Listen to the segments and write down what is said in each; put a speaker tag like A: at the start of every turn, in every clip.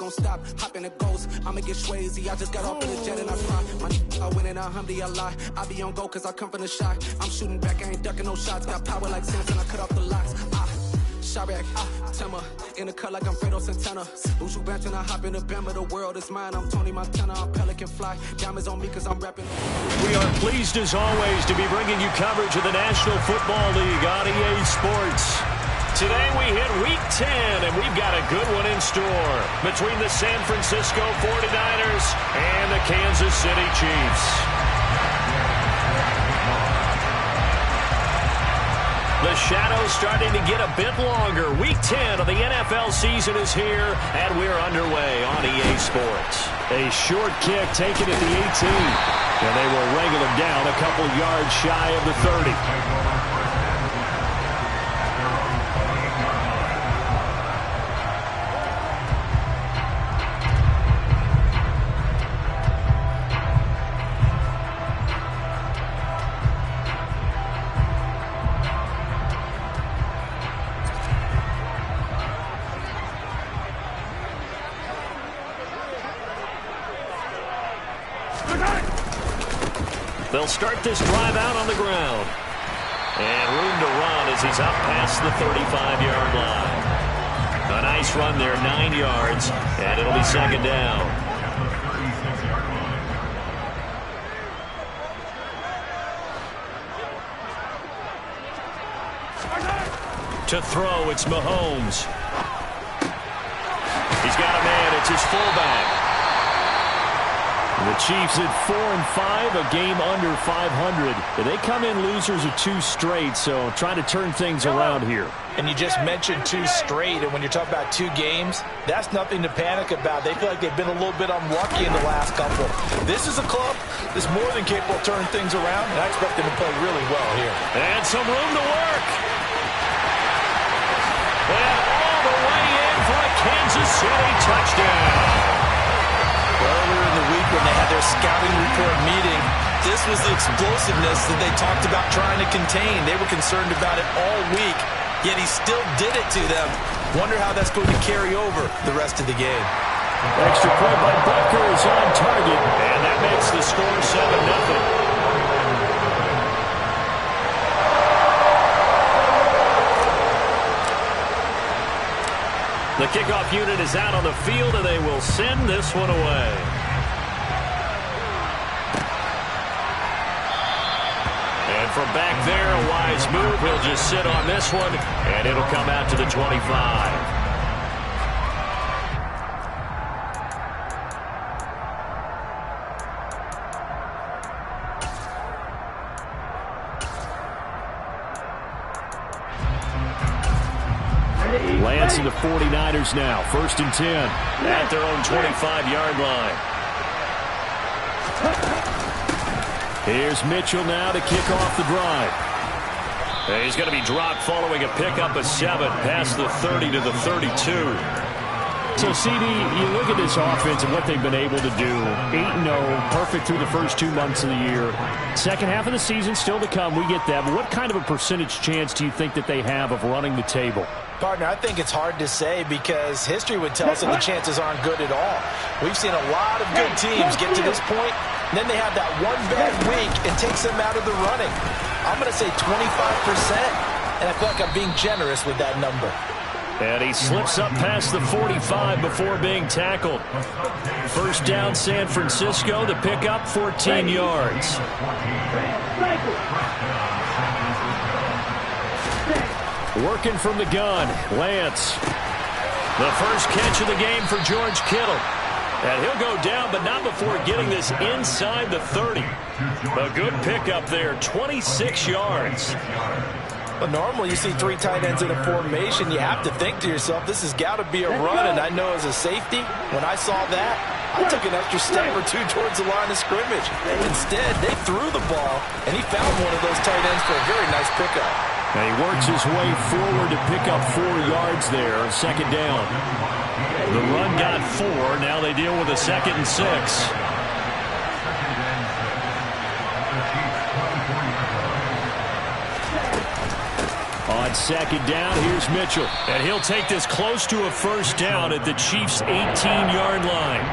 A: don't stop. Hop in the ghost, I'ma get Swayze. I just got off of the jet and I fly. My I win in a Humvee, I lie. I be on go cause I come from the shot. I'm shooting back, I ain't ducking no shots. Got power like Samson, I cut off the locks. Sharek, Tema, in the cut like I'm Fredo Santana. Buju Banton, I hop in the Bama, the world is mine. I'm Tony Montana, I'm Pelican Fly. Diamonds on me cause I'm rapping.
B: We are pleased as always to be bringing you coverage of the National Football League on EA Sports. Today we hit Week 10, and we've got a good one in store between the San Francisco 49ers and the Kansas City Chiefs. The shadow's starting to get a bit longer. Week 10 of the NFL season is here, and we're underway on EA Sports. A short kick taken at the 18, and they will wrangle him down a couple yards shy of the 30. They'll start this drive out on the ground. And room to run as he's up past the 35-yard line. A nice run there, 9 yards, and it'll be second down. To throw, it's Mahomes. He's got a man, it's his fullback. The Chiefs at 4-5, a game under 500. They come in losers of 2 straight, so trying to turn things around here.
C: And you just mentioned 2 straight, and when you're talking about 2 games, that's nothing to panic about. They feel like they've been a little bit unlucky in the last couple. This is a club that's more than capable of turning things around, and I expect them to play really well here.
B: And some room to work. And all the way in for a Kansas City touchdown.
C: Earlier in the week when they had their scouting report meeting, this was the explosiveness that they talked about trying to contain. They were concerned about it all week, yet he still did it to them. Wonder how that's going to carry over the rest of the game.
B: Extra point by Butker is on target, and that makes the score 7-0. The kickoff unit is out on the field, and they will send this one away. And from back there, a wise move. He'll just sit on this one, and it'll come out to the 25. Lance and the 49ers now. 1st and 10 at their own 25-yard line. Here's Mitchell now to kick off the drive. He's going to be dropped following a pickup of 7 past the 30 to the 32. So, CD, you look at this offense and what they've been able to do. 8-0, perfect through the first 2 months of the year. Second half of the season still to come. We get that. But what kind of a percentage chance do you think that they have of running the table?
C: Partner, I think it's hard to say because history would tell us that the chances aren't good at all. We've seen a lot of good teams get to this point, and then they have that one bad week and takes them out of the running. I'm going to say 25%, and I feel like I'm being generous with that number.
B: And he slips up past the 45 before being tackled. First down, San Francisco. The pickup, 14 yards. Working from the gun, Lance. The first catch of the game for George Kittle. And he'll go down, but not before getting this inside the 30. A good pickup there, 26 yards.
C: But normally you see 3 tight ends in a formation. You have to think to yourself, this has got to be a run. And I know as a safety, when I saw that, I took an extra step or 2 towards the line of scrimmage. Instead, they threw the ball, and he found one of those tight ends for a very nice pickup.
B: And he works his way forward to pick up 4 yards there, second down. The run got 4. Now they deal with a 2nd and 6. On On second down, here's Mitchell. And he'll take this close to a first down at the Chiefs' 18-yard line.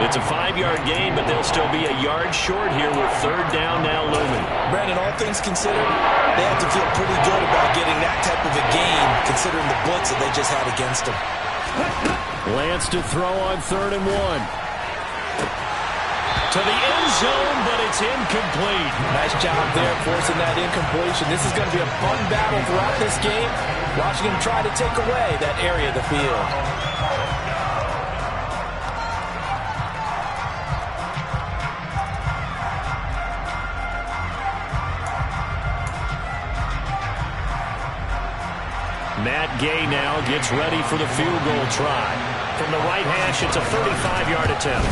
B: It's a 5-yard gain, but they'll still be a yard short here with third down now looming.
C: Brandon, all things considered, they have to feel pretty good about getting that type of a gain, considering the blitz that they just had against them.
B: Lance to throw on 3rd and 1. To the end zone, but it's incomplete. Nice job there forcing that incompletion. This is going to be a fun battle throughout this game, watching him try to take away that area of the field. Matt Gay now gets ready for the field goal try. From the right hash, it's a 35-yard attempt.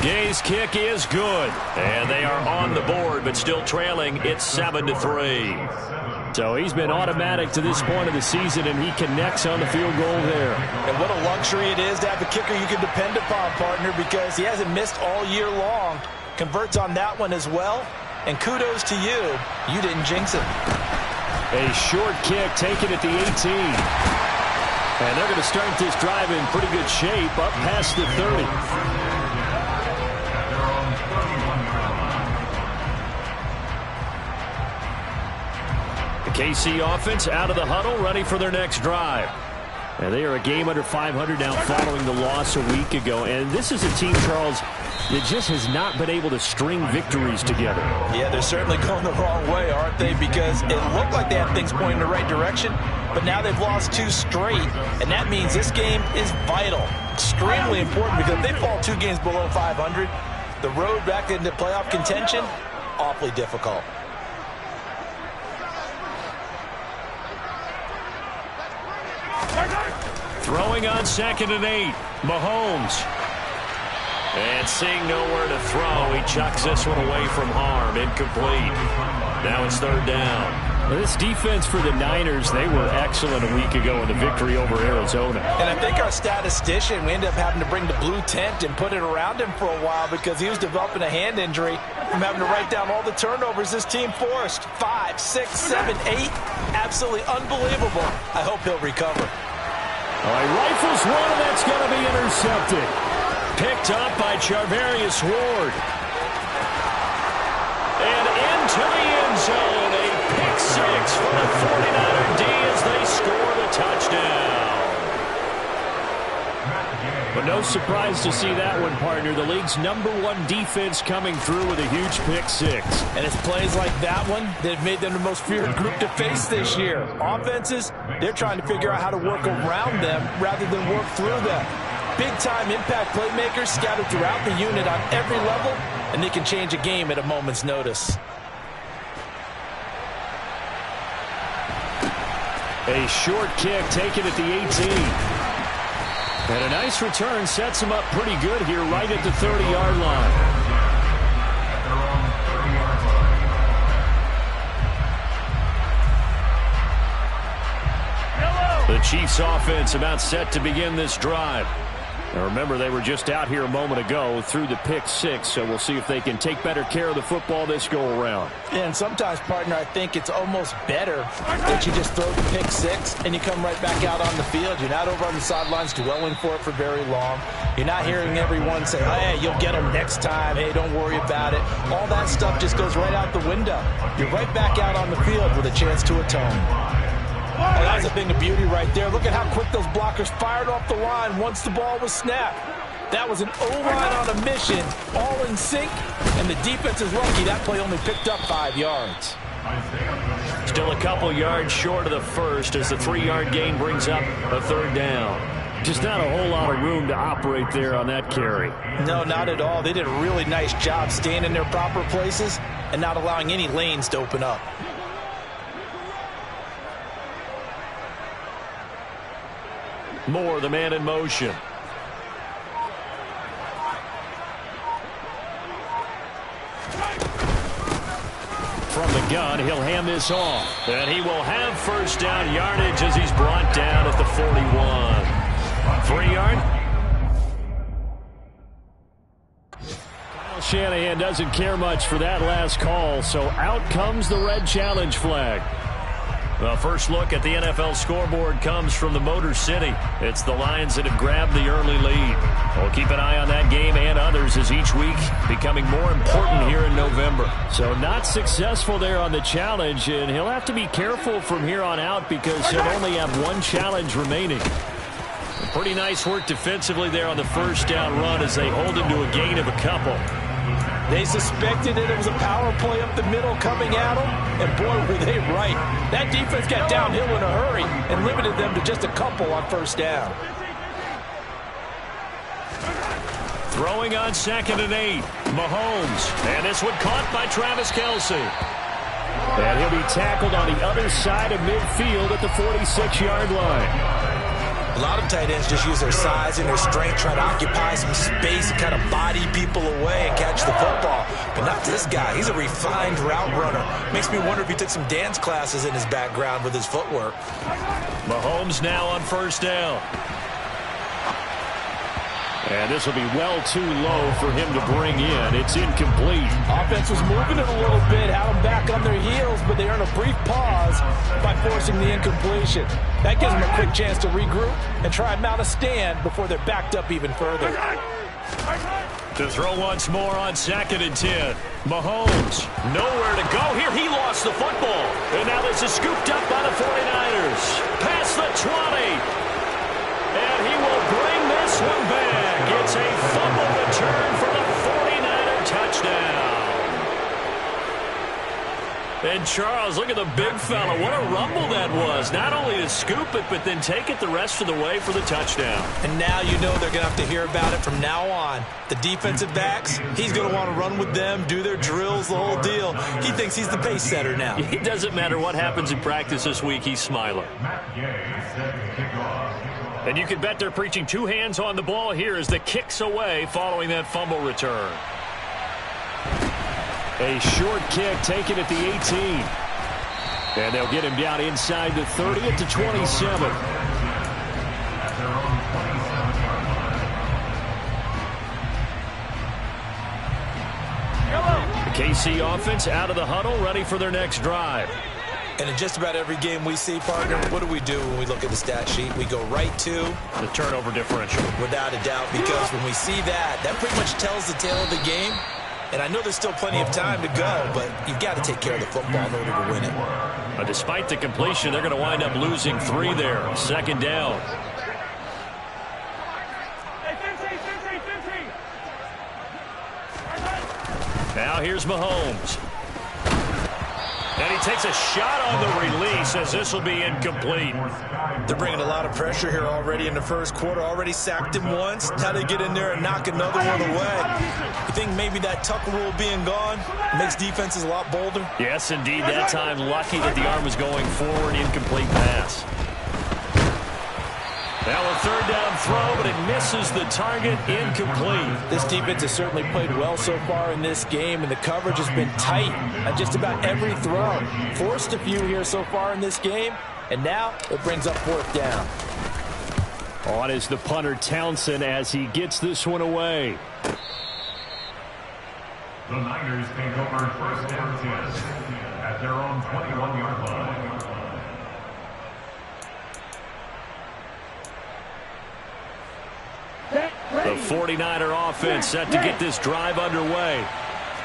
B: Gay's kick is good, and they are on the board, but still trailing. It's 7-3. So he's been automatic to this point of the season, and he connects on the field goal there.
C: And what a luxury it is to have a kicker you can depend upon, partner, because he hasn't missed all year long. Converts on that one as well, and kudos to you. You didn't jinx it.
B: A short kick taken at the 18. And they're going to start this drive in pretty good shape up past the 30. KC offense out of the huddle, ready for their next drive. And they are a game under 500 now following the loss a week ago. And this is a team, Charles, that just has not been able to string victories together. Yeah, they're certainly going the wrong way, aren't they? Because it looked like they had things pointing in the right direction, but now they've lost 2 straight. And that means this game is vital, extremely important, because if they fall 2 games below 500, the road back into playoff contention, awfully difficult. Throwing on 2nd and 8. Mahomes. And seeing nowhere to throw, he chucks this one away from harm. Incomplete. Now it's 3rd down. Well, this defense for the Niners, they were excellent a week ago in the victory over Arizona. And I think our statistician, we ended up having to bring the blue tent and put it around him for a while because he was developing a hand injury from having to write down all the turnovers this team forced. 5, 6, 7, 8. Absolutely unbelievable. I hope he'll recover. All right, rifles one, and that's going to be intercepted. Picked up by Charvarius Ward. And into the end zone, a pick 6 for the 49er D as they score the touchdown. But no surprise to see that one, partner. The league's #1 defense coming through with a huge pick 6. And it's plays like that one that have made them the most feared group to face this year. Offenses, they're trying to figure out how to work around them rather than work through them. Big-time impact playmakers scattered throughout the unit on every level, and they can change a game at a moment's notice. A short kick taken at the 18. And a nice return sets him up pretty good here right at the 30-yard line. The Chiefs offense about set to begin this drive. Now remember, they were just out here a moment ago through the pick 6, so we'll see if they can take better care of the football this go-around. And sometimes, partner, I think it's almost better that you just throw the pick 6 and you come right back out on the field. You're not over on the sidelines dwelling for it for very long. You're not hearing everyone say, hey, you'll get them next time. Hey, don't worry about it. All that stuff just goes right out the window. You're right back out on the field with a chance to atone. Oh, that was a thing of beauty right there. Look at how quick those blockers fired off the line once the ball was snapped. That was an O-line on a mission, all in sync, and the defense is lucky that play only picked up 5 yards. Still a couple yards short of the first as the 3-yard gain brings up a 3rd down. Just not a whole lot of room to operate there on that carry. No, not at all. They did a really nice job staying in their proper places and not allowing any lanes to open up. Moore, the man in motion. From the gun, he'll hand this off. And he will have first down yardage as he's brought down at the 41. 3-yard. Kyle Shanahan doesn't care much for that last call, so out comes the red challenge flag. The first look at the NFL scoreboard comes from the Motor City. It's the Lions that have grabbed the early lead. We'll keep an eye on that game and others as each week becoming more important here in November. So not successful there on the challenge, and he'll have to be careful from here on out because he'll only have one challenge remaining. Pretty nice work defensively there on the first down run as they hold him to a gain of a couple.
C: They suspected that it was a power play up the middle coming at them, and boy, were they right. That defense got downhill in a hurry and limited them to just a couple on first down.
B: Throwing on 2nd and 8, Mahomes. And this one caught by Travis Kelce. And he'll be tackled on the other side of midfield at the 46-yard line.
C: A lot of tight ends just use their size and their strength, try to occupy some space and kind of body people away and catch the football. But not this guy. He's a refined route runner. Makes me wonder if he took some dance classes in his background with his footwork.
B: Mahomes now on first down. And this will be well too low for him to bring in. It's incomplete.
C: Offense was moving it a little bit, had them back on their heels, but they earned a brief pause by forcing the incompletion. That gives them a quick chance to regroup and try and mount a stand before they're backed up even further.
B: To throw once more on 2nd and 10. Mahomes, nowhere to go here. He lost the football. And now this is scooped up by the 49ers. Past the 20. And he will bring this one back. It's a fumble return for the 49er touchdown. And Charles, look at the big fella. What a rumble that was. Not only to scoop it, but then take it the rest of the way for the touchdown.
C: And now you know they're going to have to hear about it from now on. The defensive backs, he's going to want to run with them, do their drills, the whole deal. He thinks he's the pace setter now.
B: It doesn't matter what happens in practice this week. He's smiling. And you can bet they're preaching two hands on the ball here as the kick's away following that fumble return. A short kick taken at the 18. And they'll get him down inside the 30 at the 27. The KC offense out of the huddle, ready for their next drive.
C: And in just about every game we see, partner, what do we do when we look at the stat sheet? We go right to
B: the turnover differential.
C: Without a doubt, because when we see that, that pretty much tells the tale of the game. And I know there's still plenty of time to go, but you've got to take care of the football in order to win it.
B: Despite the completion, they're going to wind up losing 3 there. 2nd down. Now here's Mahomes. And he takes a shot on the release as this will be incomplete.
C: They're bringing a lot of pressure here already in the first quarter. Already sacked him once. Now they get in there and knock another one away. You think maybe that tuck rule being gone makes defenses a lot bolder?
B: Yes, indeed. That time lucky that the arm was going forward. Incomplete pass. Now a 3rd down throw, but it misses the target. Incomplete.
C: This defense has certainly played well so far in this game, and the coverage has been tight on just about every throw. Forced a few here so far in this game, and now it brings up 4th down.
B: On is the punter Townsend as he gets this one away.
D: The Niners take over 1st and 10 at their own 21-yard line.
B: The 49er offense set to get this drive underway.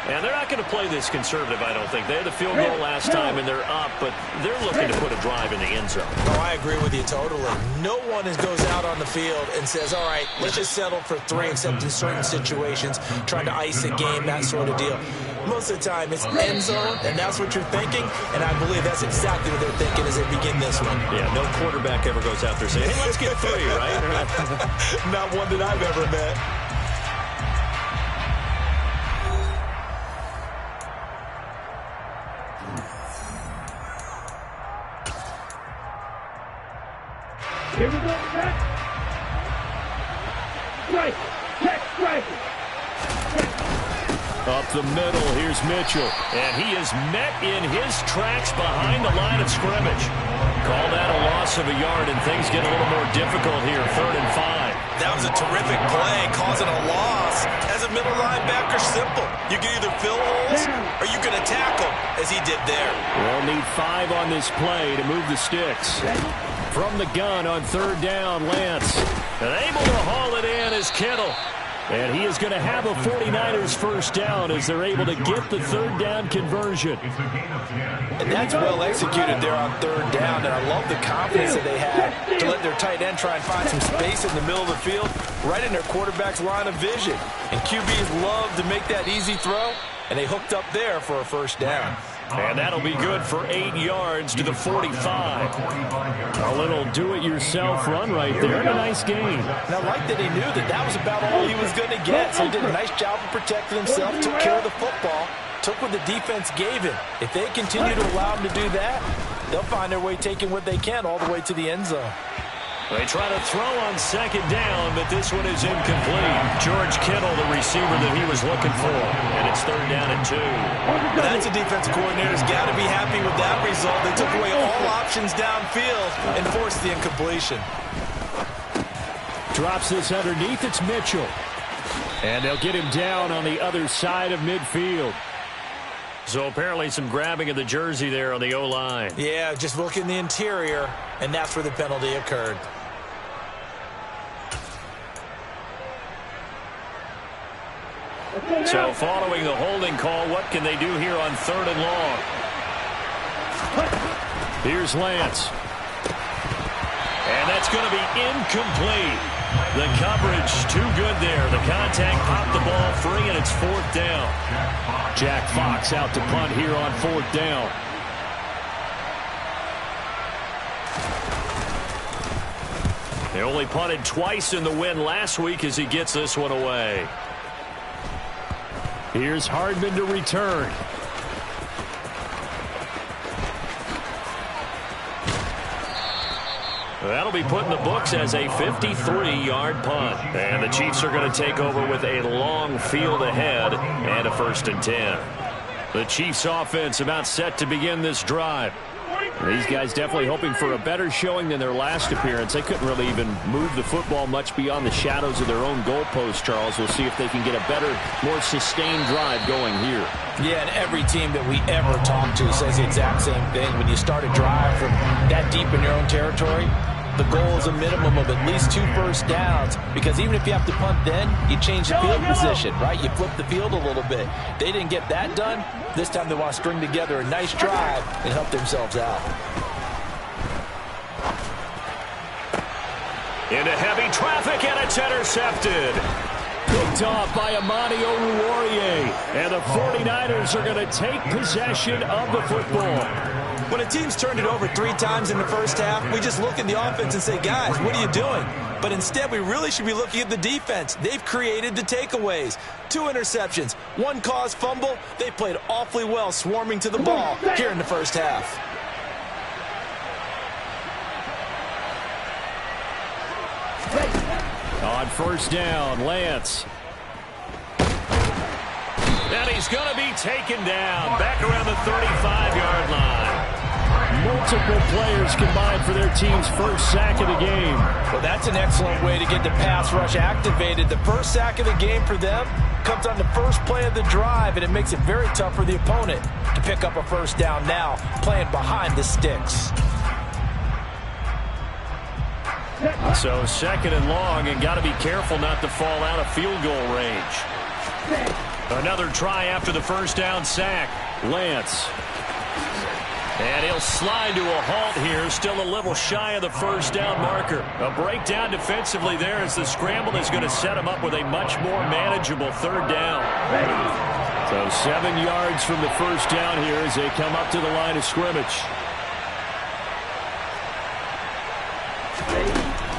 B: And they're not going to play this conservative, I don't think. They had the field goal last time, and they're up, but they're looking to put a drive in the end zone.
C: Oh, I agree with you totally. No one goes out on the field and says, all right, let's just settle for 3, except in certain situations, trying to ice a game, that sort of deal. Most of the time, it's end zone, and that's what you're thinking, and I believe that's exactly what they're thinking as they begin this one.
B: Yeah, no quarterback ever goes out there saying, hey, let's get 3, right?
C: Not one that I've ever met.
E: Here we go, set. Strike, check, strike.
B: Up the middle, here's Mitchell. And he is met in his tracks behind the line of scrimmage. Call that a loss of a yard, and things get a little more difficult here, 3rd and 5.
C: That was a terrific play, causing a loss. As a middle linebacker, simple. You can either fill holes or you can attack them. As he did there.
B: We'll need 5 on this play to move the sticks. From the gun on 3rd down, Lance. And able to haul it in is Kittle. And he is going to have a 49ers first down as they're able to get the 3rd down conversion.
C: And that's well executed there on 3rd down. And I love the confidence that they had to let their tight end try and find some space in the middle of the field, right in their quarterback's line of vision. And QBs love to make that easy throw, and they hooked up there for a first down.
B: And that'll be good for 8 yards to the 45. A little do-it-yourself run right there. And a nice game.
C: And I like that he knew that that was about all he was going to get. So he did a nice job of protecting himself, took care of the football, took what the defense gave him. If they continue to allow him to do that, they'll find their way taking what they can all the way to the end zone.
B: They try to throw on 2nd down, but this one is incomplete. George Kittle, the receiver that he was looking for. And it's 3rd down and 2.
C: Well, that's a defense coordinator's got to be happy with that result. They took away all options downfield and forced the incompletion.
B: Drops this underneath. It's Mitchell. And they'll get him down on the other side of midfield. So apparently some grabbing of the jersey there on the O-line.
C: Yeah, just look in the interior, and that's where the penalty occurred.
B: So following the holding call, what can they do here on 3rd and long? Here's Lance. And that's going to be incomplete. The coverage too good there. The contact popped the ball free, and it's 4th down. Jack Fox out to punt here on 4th down. They only punted twice in the win last week as he gets this one away. Here's Hardman to return. That'll be put in the books as a 53-yard punt. And the Chiefs are going to take over with a long field ahead and a 1st and 10. The Chiefs offense about set to begin this drive. These guys definitely hoping for a better showing than their last appearance. They couldn't really even move the football much beyond the shadows of their own goalpost, Charles. We'll see if they can get a better, more sustained drive going here.
C: Yeah, and every team that we ever talk to says the exact same thing. When you start a drive from that deep in your own territory, the goal is a minimum of at least 2 first downs, because even if you have to punt then, you change the field position, right? You flip the field a little bit. They didn't get that done. This time they want to string together a nice drive and help themselves out.
B: Into heavy traffic, and it's intercepted. Picked off by Amani Oruwariye. And the 49ers are going to take possession of the football.
C: When a team's turned it over 3 times in the first half, we just look at the offense and say, guys, what are you doing? But instead, we really should be looking at the defense. They've created the takeaways. 2 interceptions, 1 caused fumble. They played awfully well swarming to the ball here in the first half.
B: On 1st down, Lance. And he's going to be taken down back around the 35-yard line. Multiple players combined for their team's first sack of the game.
C: Well, that's an excellent way to get the pass rush activated. The first sack of the game for them comes on the first play of the drive, and it makes it very tough for the opponent to pick up a first down now, playing behind the sticks.
B: So 2nd and long, and got to be careful not to fall out of field goal range. Another try after the first down sack. Lance. And he'll slide to a halt here, still a little shy of the first down marker. A breakdown defensively there as the scramble is going to set him up with a much more manageable 3rd down. So 7 yards from the first down here as they come up to the line of scrimmage.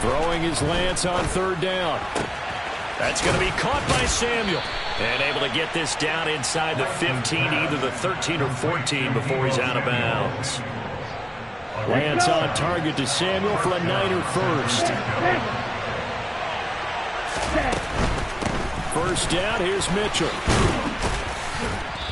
B: Throwing is Lance on 3rd down. That's going to be caught by Samuel. And able to get this down inside the 15, either the 13 or 14 before he's out of bounds. Lance on target to Samuel for a Niner first. First down, here's Mitchell.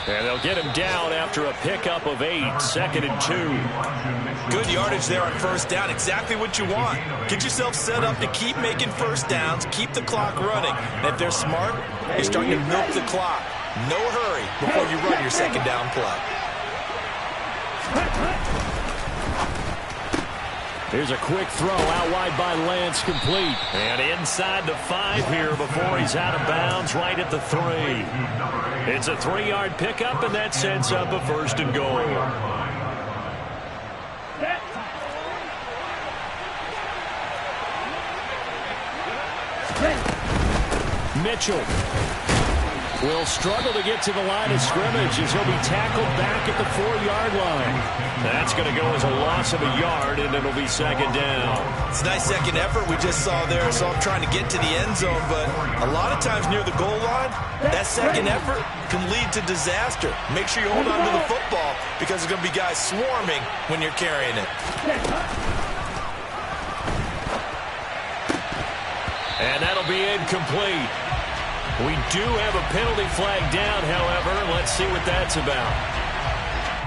B: And they'll get him down after a pickup of 8, 2nd and 2.
C: Good yardage there on first down, exactly what you want. Get yourself set up to keep making first downs, keep the clock running. And if they're smart, you're starting to milk the clock. No hurry before you run your second down play.
B: Here's a quick throw out wide by Lance, complete. And inside the 5 here before he's out of bounds, right at the 3. It's a 3-yard pickup, and that sets up a 1st and goal. Mitchell will struggle to get to the line of scrimmage as he'll be tackled back at the 4-yard line. That's going to go as a loss of a yard, and it'll be 2nd down.
C: It's a nice second effort we just saw there. So I'm trying to get to the end zone, but a lot of times near the goal line, that second effort can lead to disaster. Make sure you hold on to the football because there's going to be guys swarming when you're carrying it.
B: And that'll be incomplete. We do have a penalty flag down, however. Let's see what that's about.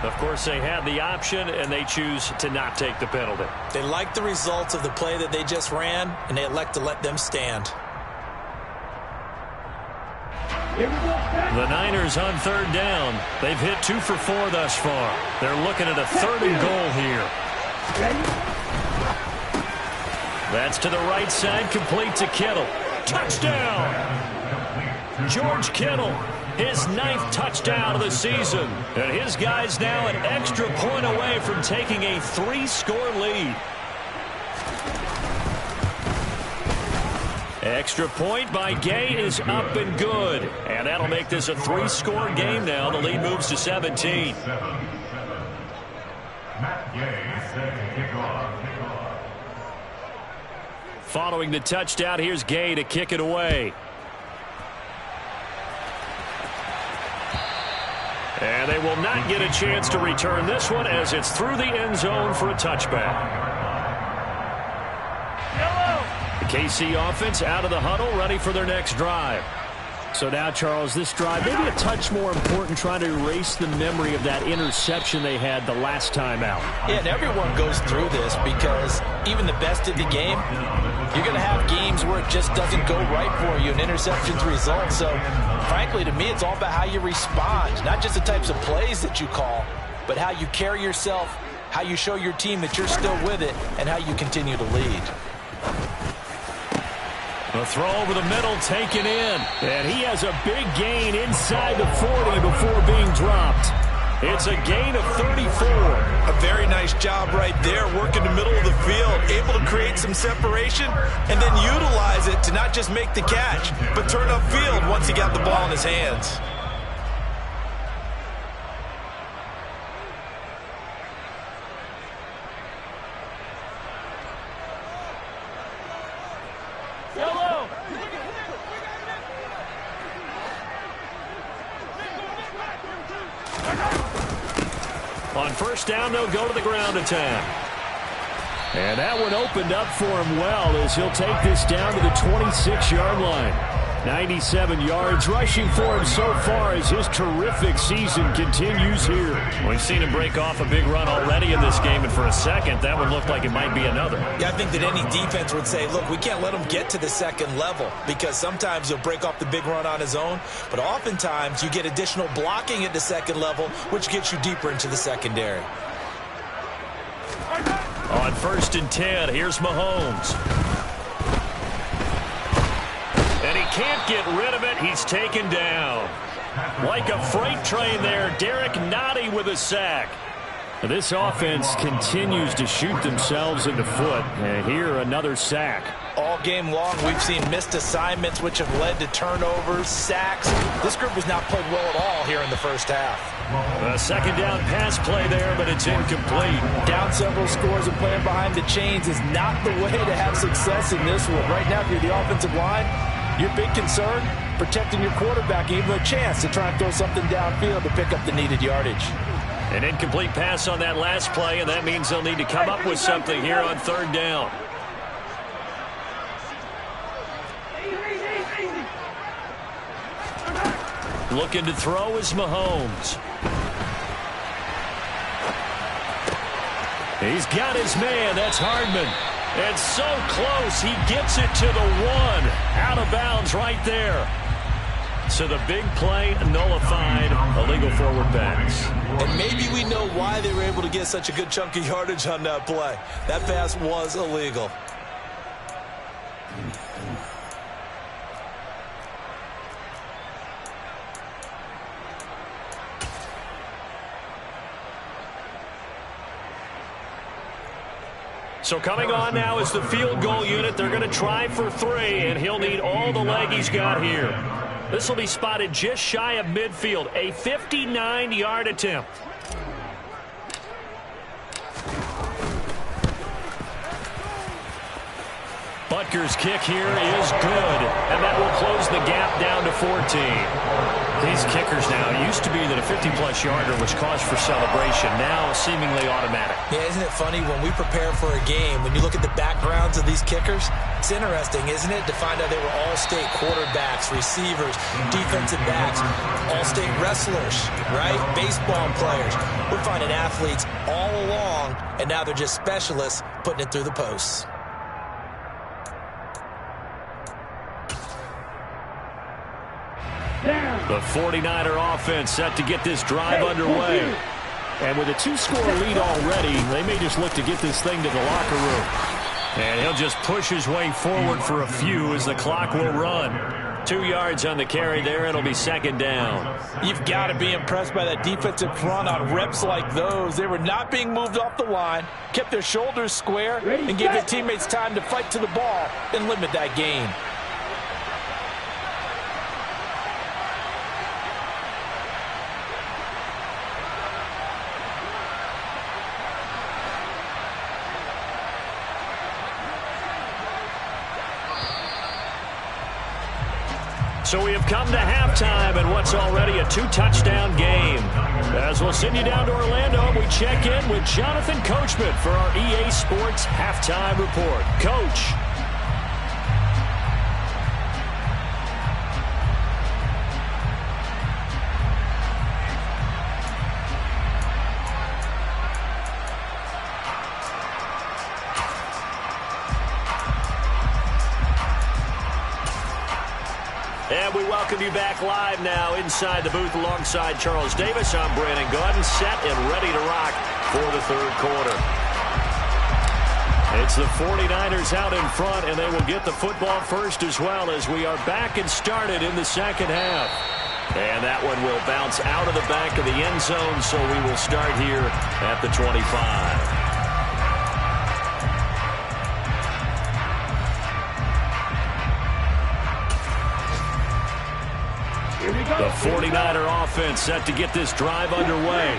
B: Of course, they had the option, and they choose to not take the penalty.
C: They like the results of the play that they just ran, and they elect to let them stand.
B: The Niners on 3rd down. They've hit 2 for 4 thus far. They're looking at a 3rd and goal here. That's to the right side, complete to Kittle. Touchdown! George Kittle, his 9th touchdown of the season. And his guys now an extra point away from taking a 3-score lead. Extra point by Gay is up and good. And that'll make this a 3-score game now. The lead moves to 17. Following the touchdown, here's Gay to kick it away. And they will not get a chance to return this one as it's through the end zone for a touchback. The KC offense out of the huddle, ready for their next drive. So now, Charles, this drive maybe a touch more important, trying to erase the memory of that interception they had the last time out.
C: Yeah, and everyone goes through this because even the best of the game, you're going to have games where it just doesn't go right for you, and interceptions result. So, frankly, to me, it's all about how you respond, not just the types of plays that you call, but how you carry yourself, how you show your team that you're still with it, and how you continue to lead.
B: The throw over the middle taken in. And he has a big gain inside the 40 before being dropped. It's a gain of 34.
C: A very nice job right there, working the middle of the field, able to create some separation and then utilize it to not just make the catch, but turn upfield once he got the ball in his hands.
B: On 1st down, they'll go to the ground attack. And that one opened up for him well as he'll take this down to the 26-yard line. 97 yards rushing for him so far as his terrific season continues here. We've seen him break off a big run already in this game, and for a second, that one looked like it might be another.
C: Yeah, I think that any defense would say, look, we can't let him get to the 2nd level because sometimes he'll break off the big run on his own, but oftentimes you get additional blocking at the 2nd level, which gets you deeper into the secondary.
B: On 1st and 10, here's Mahomes. And he can't get rid of it. He's taken down. Like a freight train there, Derek Nottie with a sack. This offense continues to shoot themselves in the foot. And here, another sack.
C: All game long, we've seen missed assignments, which have led to turnovers, sacks. This group has not played well at all here in the 1st half.
B: A 2nd down pass play there, but it's incomplete.
C: Down several scores and playing behind the chains is not the way to have success in this one. Right now, if you're the offensive line, your big concern, protecting your quarterback, even a chance to try and throw something downfield to pick up the needed yardage.
B: An incomplete pass on that last play, and that means they'll need to come up with something here on 3rd down. Looking to throw is Mahomes. He's got his man. That's Hardman. And so close. He gets it to the 1. Out of bounds right there. So the big play nullified, illegal forward pass.
C: And maybe we know why they were able to get such a good chunk of yardage on that play. That pass was illegal.
B: So coming on now is the field goal unit. They're going to try for 3, and he'll need all the leg he's got here. This will be spotted just shy of midfield, a 59-yard attempt. Butker's kick here is good, and that will close the gap down to 14. These kickers now, it used to be that a 50-plus yarder was cause for celebration, now seemingly automatic.
C: Yeah, isn't it funny when we prepare for a game, when you look at the backgrounds of these kickers, it's interesting, isn't it, to find out they were all-state quarterbacks, receivers, defensive backs, all-state wrestlers, right? Baseball players. We're finding athletes all along, and now they're just specialists putting it through the posts.
B: The 49er offense set to get this drive underway. And with a 2-score lead already, they may just look to get this thing to the locker room. And he'll just push his way forward for a few as the clock will run. 2 yards on the carry there. It'll be second down.
C: You've got to be impressed by that defensive front on reps like those. They were not being moved off the line, kept their shoulders square, and gave their teammates time to fight to the ball and limit that gain.
B: So we have come to halftime in what's already a 2-touchdown game. As we'll send you down to Orlando, we check in with Jonathan Coachman for our EA Sports Halftime Report. Coach. And we welcome you back live now inside the booth alongside Charles Davis. I'm Brandon Gordon, set and ready to rock for the third quarter. It's the 49ers out in front, and they will get the football first as well as we are back and started in the second half. And that one will bounce out of the back of the end zone, so we will start here at the 25. The 49er offense set to get this drive underway.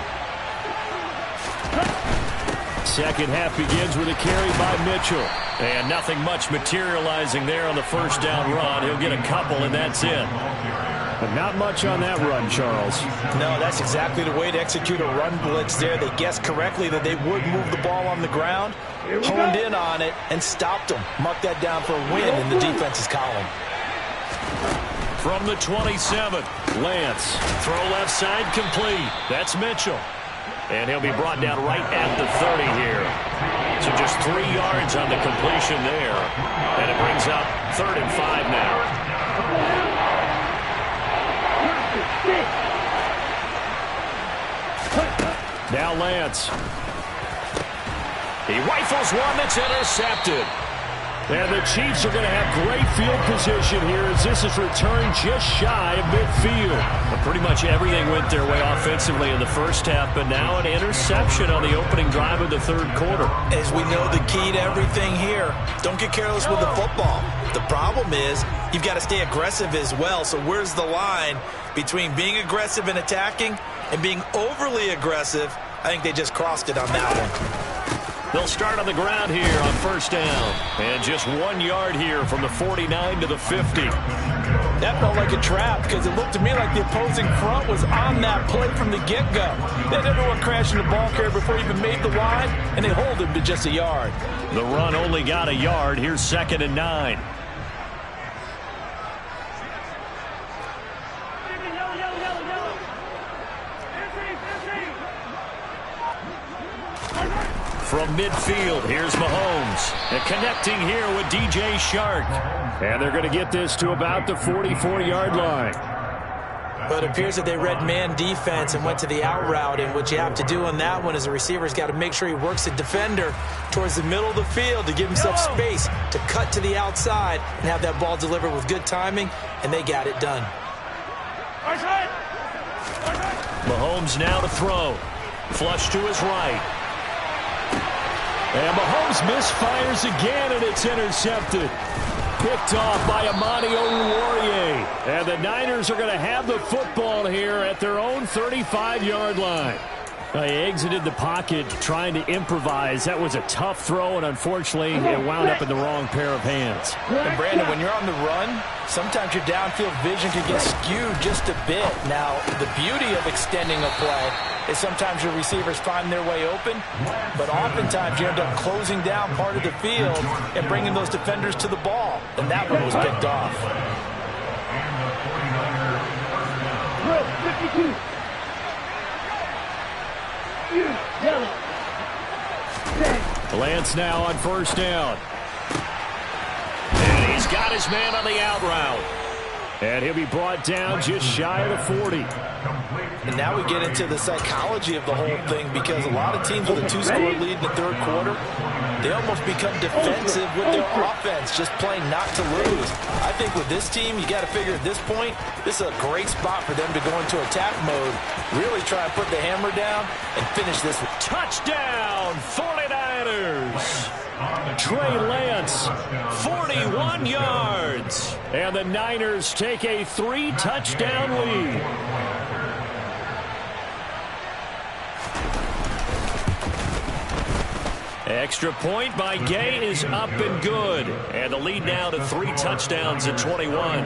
B: Second half begins with a carry by Mitchell. And nothing much materializing there on the first down run. He'll get a couple, and that's it. But not much on that run, Charles.
C: No, that's exactly the way to execute a run blitz there. They guessed correctly that they would move the ball on the ground, honed in on it, and stopped them. Mark that down for a win in the defense's column.
B: From the 27, Lance. Throw left side complete. That's Mitchell. And he'll be brought down right at the 30 here. So just 3 yards on the completion there. And it brings up 3rd and 5 now. Now Lance. He rifles one that's intercepted. And the Chiefs are going to have great field position here as this is returned just shy of midfield. But pretty much everything went their way offensively in the first half, but now an interception on the opening drive of the third quarter.
C: As we know, the key to everything here, don't get careless with the football. The problem is you've got to stay aggressive as well. So where's the line between being aggressive and attacking and being overly aggressive? I think they just crossed it on that one.
B: They'll start on the ground here on first down. And just 1 yard here from the 49 to the 50.
C: That felt like a trap because it looked to me like the opposing front was on that play from the get-go. They had everyone crashing the ball carrier before he even made the line, and they hold him to just a yard.
B: The run only got a yard. Here's 2nd and 9. From midfield, here's Mahomes. And connecting here with DJ Shark. And they're going to get this to about the 44-yard line.
C: But it appears that they read man defense and went to the out route, and what you have to do on that one is the receiver's got to make sure he works the defender towards the middle of the field to give himself space to cut to the outside and have that ball delivered with good timing, and they got it done.
B: Mahomes now to throw. Flush to his right. And Mahomes misfires again, and it's intercepted. Picked off by Amani Oruwariye. And the Niners are going to have the football here at their own 35-yard line. He exited the pocket trying to improvise. That was a tough throw, and unfortunately, it wound up in the wrong pair of hands.
C: And Brandon, when you're on the run, sometimes your downfield vision can get skewed just a bit. Now, the beauty of extending a play is sometimes your receivers find their way open, but oftentimes you end up closing down part of the field and bringing those defenders to the ball. And that one was picked off.
E: Drill 52.
B: Lance now on first down. And he's got his man on the out route. And he'll be brought down just shy of the 40.
C: And now we get into the psychology of the whole thing, because a lot of teams with a 2-score lead in the third quarter, they almost become defensive with their offense, just playing not to lose. I think with this team, you got to figure at this point, this is a great spot for them to go into attack mode, really try and put the hammer down and finish this.
B: Touchdown, 49ers. Trey Lance, 41 yards. And the Niners take a 3-touchdown lead. Extra point by Gay is up and good. And the lead now to 3 touchdowns at 21.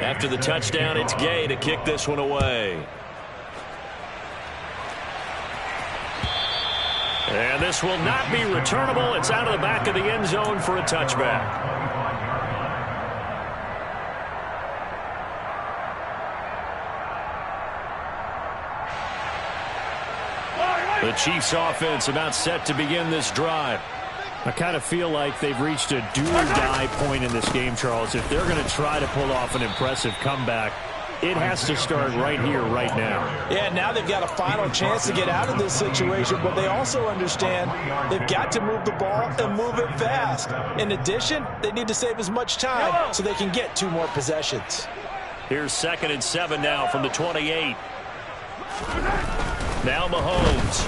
B: After the touchdown, it's Gay to kick this one away. And this will not be returnable. It's out of the back of the end zone for a touchback. The Chiefs offense about set to begin this drive. I kind of feel like they've reached a do-or-die point in this game, Charles. If they're going to try to pull off an impressive comeback, it has to start right here, right now.
C: Yeah, now they've got a final chance to get out of this situation, but they also understand they've got to move the ball and move it fast. In addition, they need to save as much time so they can get 2 more possessions.
B: Here's 2nd and 7 now from the 28. Now Mahomes.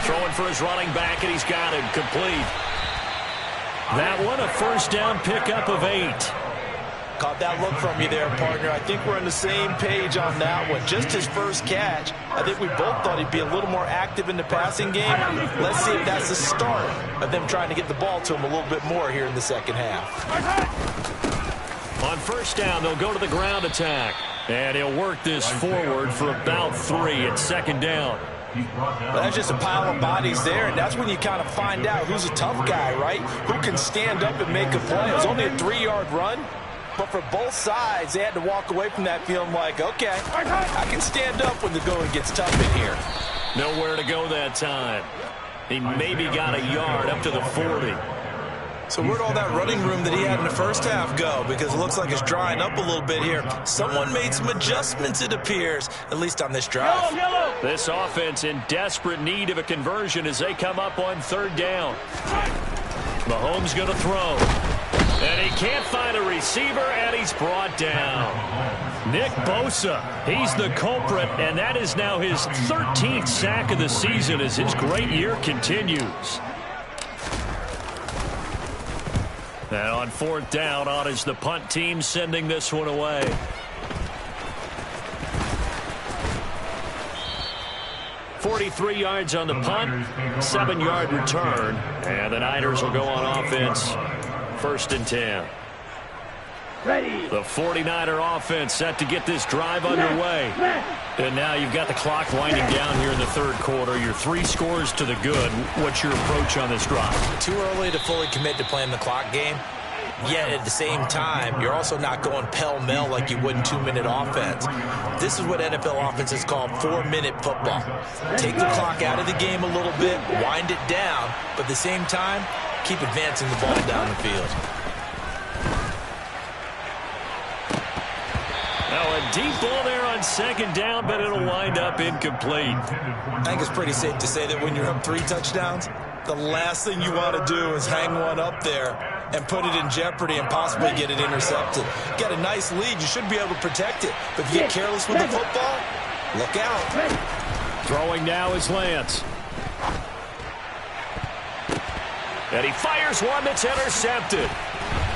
B: Throwing for his running back, and he's got him complete. That one, a first down pickup of 8.
C: Caught that look from you there, partner. I think we're on the same page on that one. Just his first catch. I think we both thought he'd be a little more active in the passing game. Let's see if that's the start of them trying to get the ball to him a little bit more here in the second half.
B: On first down, they'll go to the ground attack. And he'll work this forward for about 3 at 2nd down.
C: Well, that's just a pile of bodies there, and that's when you kind of find out who's a tough guy, right? Who can stand up and make a play. It was only a 3-yard run, but for both sides, they had to walk away from that feeling like, okay, I can stand up when the going gets tough in here.
B: Nowhere to go that time. He maybe got a yard up to the 40.
C: So where'd all that running room that he had in the first half go? Because it looks like it's drying up a little bit here. Someone made some adjustments, it appears, at least on this drive.
B: This offense in desperate need of a conversion as they come up on 3rd down. Mahomes going to throw. And he can't find a receiver, and he's brought down. Nick Bosa, he's the culprit, and that is now his 13th sack of the season as his great year continues. And on 4th down, on is the punt team sending this one away. .43 yards on the punt, 7-yard return, and the Niners will go on offense. 1st and 10.
E: Ready.
B: The 49er offense set to get this drive underway. And now you've got the clock winding down here in the 3rd quarter. You're 3 scores to the good. What's your approach on this drive?
C: Too early to fully commit to playing the clock game. Yet at the same time, you're also not going pell-mell like you would in 2-minute offense. This is what NFL offenses call 4-minute football. Take the clock out of the game a little bit, wind it down, but at the same time, keep advancing the ball down the field.
B: Now a deep ball there on second down, but it'll wind up incomplete.
C: I think it's pretty safe to say that when you're up 3 touchdowns, the last thing you want to do is hang one up there and put it in jeopardy and possibly get it intercepted. You got a nice lead. You should be able to protect it. But if you get careless with the football, look out.
B: Throwing now is Lance. And he fires one that's intercepted.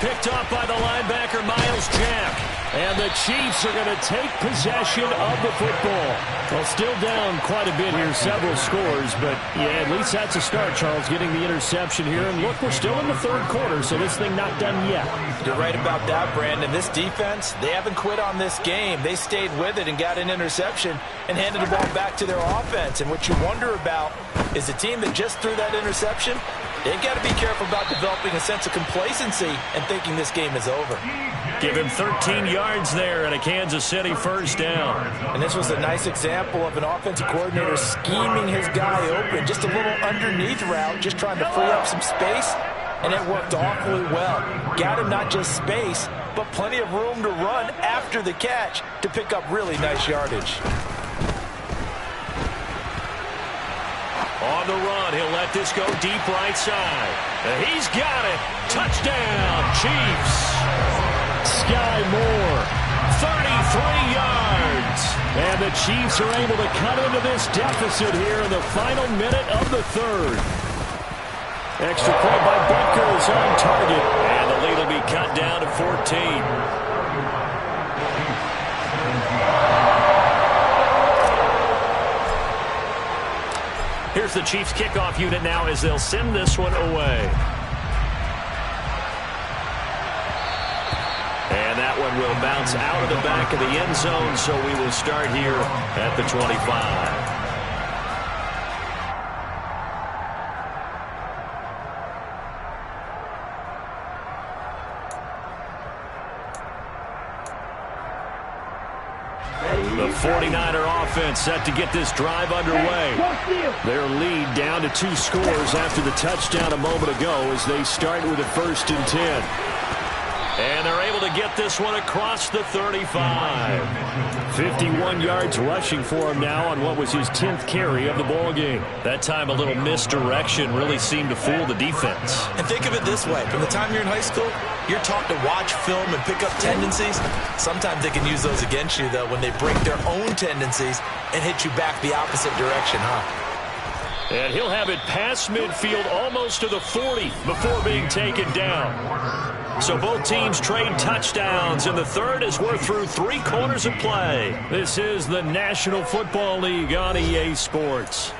B: Picked off by the linebacker, Miles Jack. And the Chiefs are going to take possession of the football. Well, still down quite a bit here, several scores. But, yeah, at least that's a start, Charles, getting the interception here. And, look, we're still in the third quarter, so this thing not done yet.
C: You're right about that, Brandon. This defense, they haven't quit on this game. They stayed with it and got an interception and handed the ball back to their offense. And what you wonder about is the team that just threw that interception, they've got to be careful about developing a sense of complacency and thinking this game is over.
B: Give him 13 yards there and a Kansas City first down.
C: And this was a nice example of an offensive coordinator scheming his guy open. Just a little underneath route, just trying to free up some space, and it worked awfully well. Got him not just space, but plenty of room to run after the catch to pick up really nice yardage.
B: On the run, he'll let this go deep right side. And he's got it. Touchdown, Chiefs. Sky Moore, 33 yards. And the Chiefs are able to cut into this deficit here in the final minute of the third. Extra point by Butker is on target. And the lead will be cut down to 14. Here's the Chiefs kickoff unit now as they'll send this one away. And that one will bounce out of the back of the end zone, so we will start here at the 25. The 49er offense set to get this drive underway. Their lead down to 2 scores after the touchdown a moment ago as they start with a 1st and 10. And they're able to get this one across the 35. 51 yards rushing for him now on what was his 10th carry of the ball game. That time a little misdirection really seemed to fool the defense.
C: And think of it this way. From the time you're in high school, you're taught to watch film and pick up tendencies. Sometimes they can use those against you, though, when they break their own tendencies and hit you back the opposite direction, huh?
B: And he'll have it past midfield almost to the 40 before being taken down. So both teams trade touchdowns, and the third as we're through 3 quarters of play. This is the National Football League on EA Sports.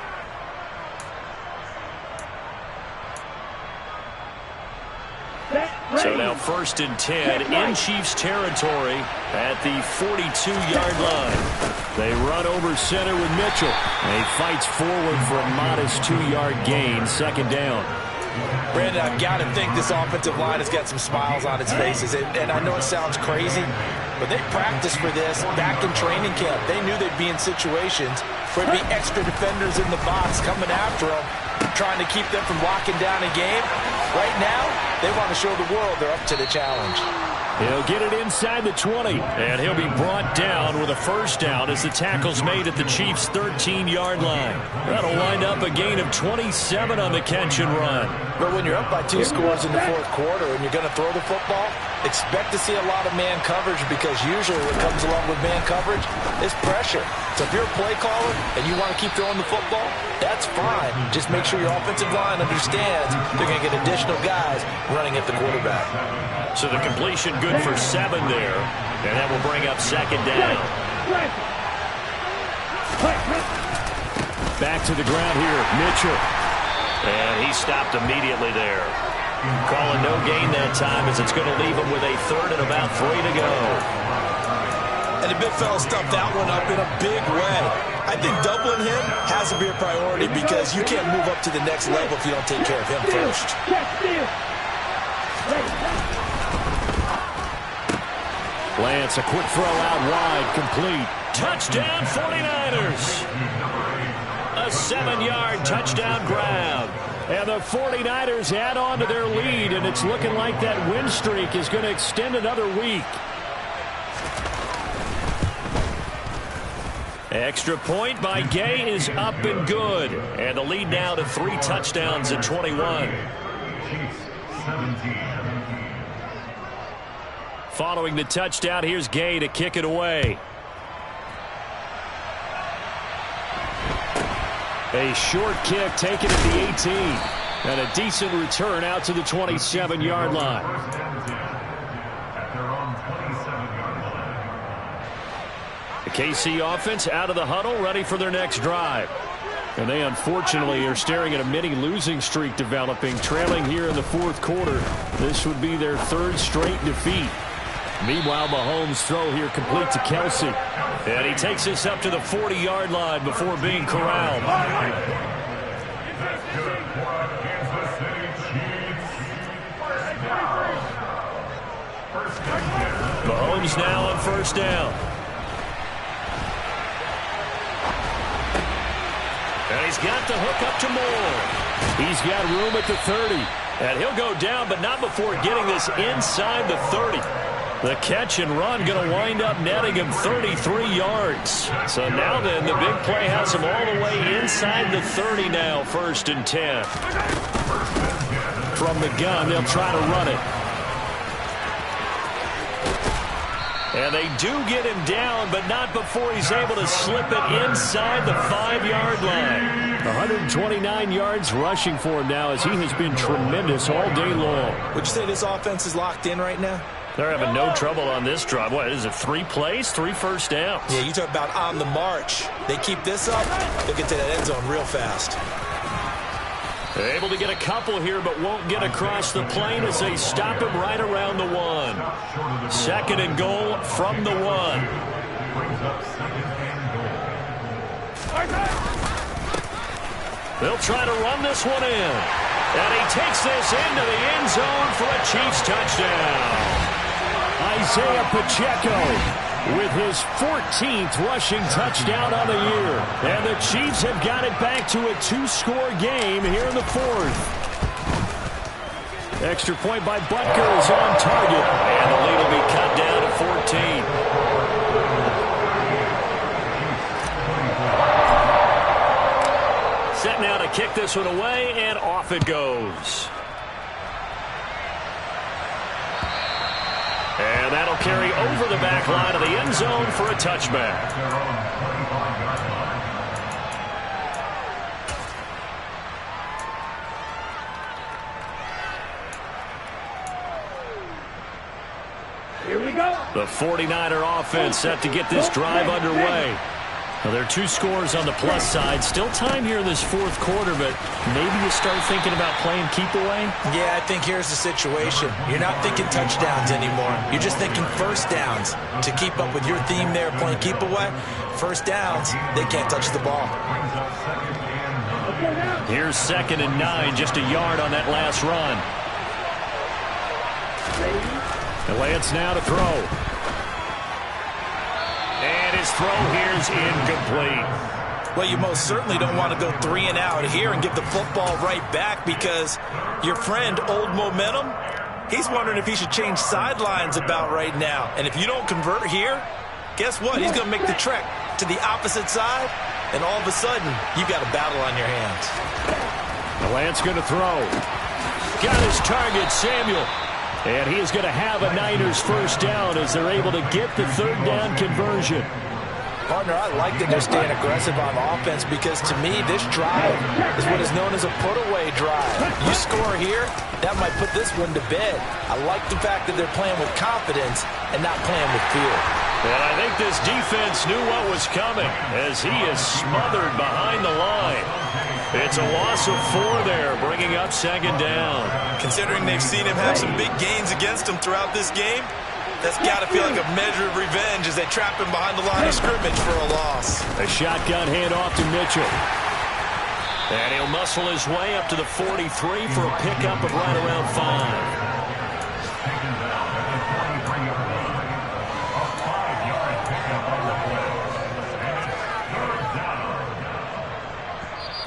B: So now 1st and 10 in Chiefs territory at the 42-yard line. They run over center with Mitchell. And he fights forward for a modest 2-yard gain, 2nd down.
C: Brandon, I've got to think this offensive line has got some smiles on its faces. And I know it sounds crazy, but they practiced for this back in training camp. They knew they'd be in situations where there'd be extra defenders in the box coming after them, trying to keep them from locking down a game. Right now, they want to show the world they're up to the challenge.
B: He'll get it inside the 20, and he'll be brought down with a 1st down as the tackle's made at the Chiefs' 13-yard line. That'll wind up a gain of 27 on the catch and run.
C: But when you're up by 2 scores in the 4th quarter and you're going to throw the football, expect to see a lot of man coverage, because usually what comes along with man coverage is pressure. So if you're a play caller and you want to keep throwing the football, that's fine. Just make sure your offensive line understands they're going to get additional guys running at the quarterback.
B: So the completion good for 7 there, and that will bring up 2nd down. Back to the ground here, Mitchell. And he stopped immediately there. Calling no gain that time as it's going to leave him with a 3rd and about 3 to go.
C: And the big fella stuffed that one up in a big way. I think doubling him has to be a priority, because you can't move up to the next level if you don't take care of him first.
B: Lance, a quick throw out wide, complete. Touchdown, 49ers. A 7-yard touchdown grab. And the 49ers add on to their lead, and it's looking like that win streak is going to extend another week. Extra point by Gay is up and good. And the lead now to 3 touchdowns at 21. Following the touchdown, here's Gay to kick it away. A short kick taken at the 18. And a decent return out to the 27-yard line. The KC offense out of the huddle, ready for their next drive. And they unfortunately are staring at a mini losing streak developing, trailing here in the 4th quarter. This would be their 3rd straight defeat. Meanwhile, Mahomes' throw here complete to Kelsey. And he takes this up to the 40-yard line before being corralled. Mahomes now on 1st down. And he's got the hook up to Moore. He's got room at the 30. And he'll go down, but not before getting this inside the 30. The catch and run going to wind up netting him 33 yards. So now then, the big play has him all the way inside the 30 now, 1st and 10. From the gun, they'll try to run it. And they do get him down, but not before he's able to slip it inside the 5-yard line. 129 yards rushing for him now as he has been tremendous all day long.
C: Would you say this offense is locked in right now?
B: They're having no trouble on this drive. What is it, 3 plays, 3 first downs?
C: Yeah, you talk about on the march. They keep this up, they'll get to that end zone real fast.
B: They're able to get a couple here, but won't get across the plane as they stop him right around the 1. 2nd and goal from the 1. They'll try to run this one in. And he takes this into the end zone for a Chiefs touchdown. Isaiah Pacheco with his 14th rushing touchdown on the year. And the Chiefs have got it back to a 2-score game here in the 4th. Extra point by Butker is on target. And the lead will be cut down to 14. Set now to kick this one away, and off it goes. And that'll carry over the back line of the end zone for a touchback.
E: Here we go.
B: The 49er offense set to get this drive underway. Well, there are 2 scores on the plus side. Still time here in this 4th quarter, but maybe you start thinking about playing keep away?
C: Yeah, I think here's the situation. You're not thinking touchdowns anymore. You're just thinking first downs. To keep up with your theme there, playing keep away, first downs, they can't touch the ball.
B: Here's 2nd and 9, just a yard on that last run. And Lance now to throw. And his throw here's incomplete.
C: Well, you most certainly don't want to go 3 and out here and give the football right back, because your friend, Old Momentum, he's wondering if he should change sidelines about right now. And if you don't convert here, guess what? He's going to make the trek to the opposite side, and all of a sudden, you've got a battle on your hands.
B: Lance going to throw. Got his target, Samuel. And he is going to have a Niners first down as they're able to get the 3rd down conversion.
C: Partner, I like that they're staying aggressive on offense, because to me, this drive is what is known as a put-away drive. You score here, that might put this one to bed. I like the fact that they're playing with confidence and not playing with fear.
B: And I think this defense knew what was coming as he is smothered behind the line. It's a loss of 4 there, bringing up 2nd down.
C: Considering they've seen him have some big gains against him throughout this game, that's got to feel like a measure of revenge as they trap him behind the line of scrimmage for a loss.
B: A shotgun handoff to Mitchell. And he'll muscle his way up to the 43 for a pickup of right around 5.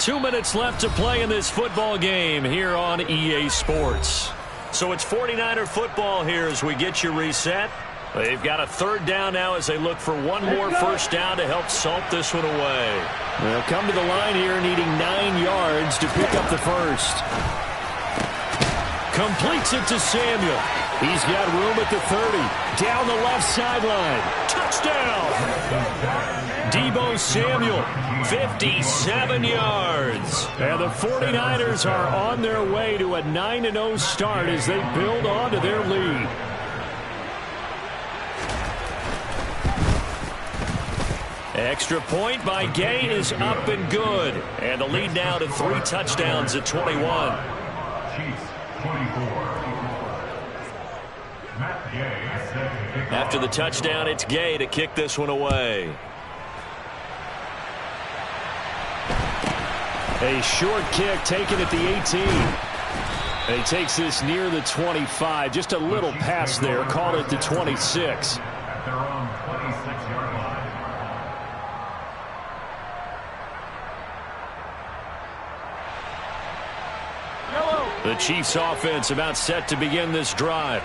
B: 2 minutes left to play in this football game here on EA Sports. So it's 49er football here as we get you reset. They've got a third down now as they look for one more first down to help salt this one away. They'll come to the line here needing 9 yards to pick up the first. Completes it to Samuel. He's got room at the 30. Down the left sideline. Touchdown! Deebo Samuel, 57 yards. And the 49ers are on their way to a 9-0 start as they build on to their lead. Extra point by Gay is up and good. And the lead now to 3 touchdowns at 21.
D: Chiefs 24. Matt Gay.
B: After the touchdown, it's Gay to kick this one away. A short kick taken at the 18. And he takes this near the 25. Just a little pass there. Called it the 26.
D: At their own 26-yard line.
B: The Chiefs offense about set to begin this drive.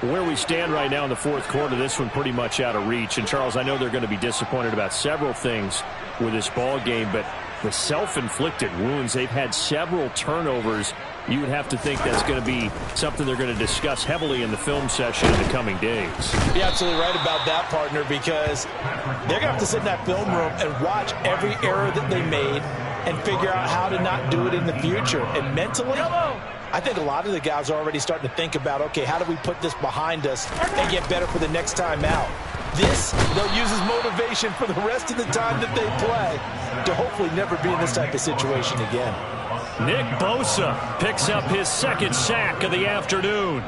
B: Where we stand right now in the fourth quarter, this one pretty much out of reach. And, Charles, I know they're going to be disappointed about several things with this ball game, but the self-inflicted wounds, they've had several turnovers. You would have to think that's going to be something they're going to discuss heavily in the film session in the coming days.
C: You're absolutely right about that, partner, because they're going to have to sit in that film room and watch every error that they made and figure out how to not do it in the future. And mentally, I think a lot of the guys are already starting to think about, okay, how do we put this behind us and get better for the next time out? This, they'll use as motivation for the rest of the time that they play to hopefully never be in this type of situation again.
B: Nick Bosa picks up his second sack of the afternoon.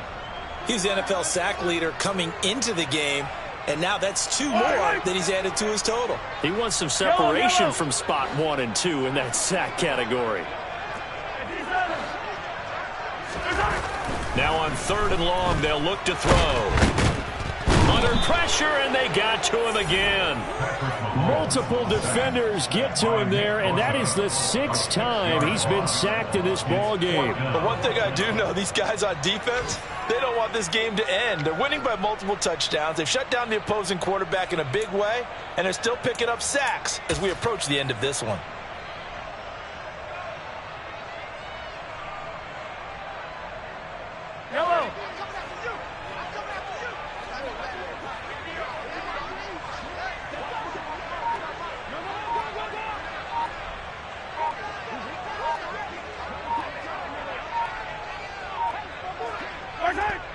F: He's the NFL sack leader coming into the game, and now that's 2 more that he's added to his total.
B: He wants some separation from spot 1 and 2 in that sack category. Now on 3rd and long, they'll look to throw. Under pressure, and they got to him again. Multiple defenders get to him there, and that is the 6th time he's been sacked in this ball game.
C: But one thing I do know, these guys on defense, they don't want this game to end. They're winning by multiple touchdowns. They've shut down the opposing quarterback in a big way, and they're still picking up sacks as we approach the end of this one.
E: Yellow.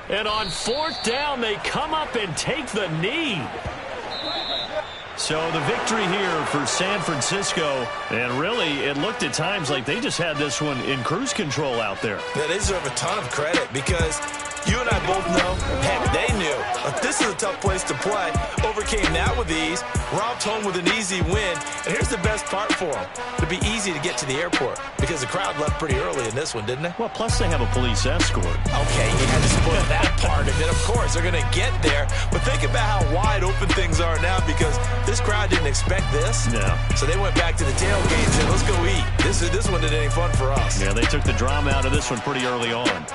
B: And on 4th down, they come up and take the knee. So the victory here for San Francisco, and really it looked at times like they just had this one in cruise control out there.
F: They deserve a ton of credit because you and I both know, heck, they knew. This is a tough place to play. Overcame that with ease, romped home with an easy win, and here's the best part for them. It'd be easy to get to the airport because the crowd left pretty early in this one, didn't they?
B: Well, plus they have a police escort.
F: Okay, you had to spoil that part of it. Of course, they're going to get there, but think about how wide open things are now because this crowd didn't expect this.
B: No.
F: So they went back to the tailgate and said, let's go eat. This one didn't any fun for us.
B: Yeah, they took the drama out of this one pretty early on.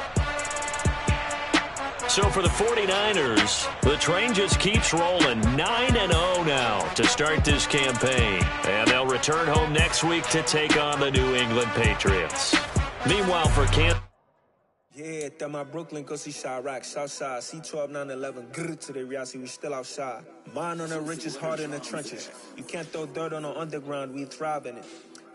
B: So for the 49ers, the train just keeps rolling 9-0 now to start this campaign. And they'll return home next week to take on the New England Patriots. Meanwhile, for Kansas.
G: Yeah, that my Brooklyn, go see Chirac, Southside, C12, 911, grrr to the reality, we still outside. Mine on the richest, heart in the trenches. You can't throw dirt on the underground, we thrive in it.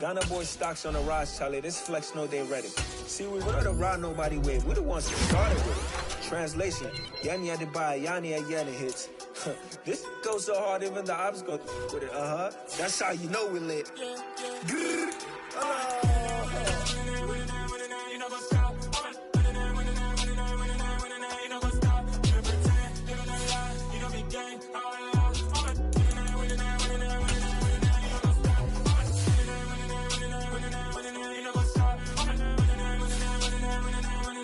G: Ghana boys stocks on the rise, Charlie, this flex know they ready. See, we run the ride nobody with, we the ones who started with it. Translation, Yanni had to buy, Yanni had Yanni hits. This goes so hard, even the ops go with it, that's how you know we lit. Grrr,